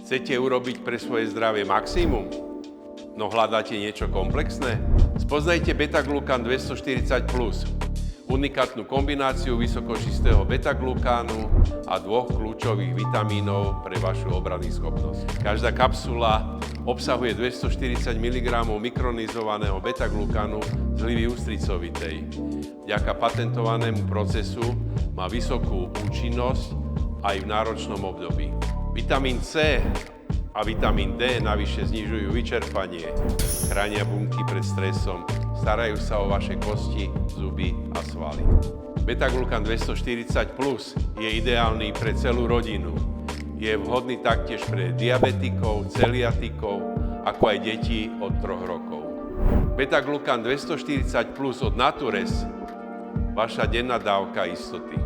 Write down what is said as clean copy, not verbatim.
Chcete urobiť pre svoje zdravie maximum? No hľadáte niečo komplexné? Spoznajte beta-glukan 240+, unikátnu kombináciu vysokočistého beta-glukánu a 2 kľúčových vitamínov pre vašu obranyschopnosť. Každá kapsula obsahuje 240 mg mikronizovaného beta-glukanu z hlivy ústricovitej. Vďaka patentovanému procesu má vysokú účinnosť aj v náročnom období. Vitamín C a vitamín D navyše znižujú vyčerpanie, chránia bunky pred stresom, starajú sa o vaše kosti, zuby a svaly. Beta-glukan 240+ je ideálny pre celú rodinu. Je vhodný taktiež pre diabetikov, celiatikov, ako aj deti od 3 rokov. Beta-glukan 240+ od Natures, vaša denná dávka istoty.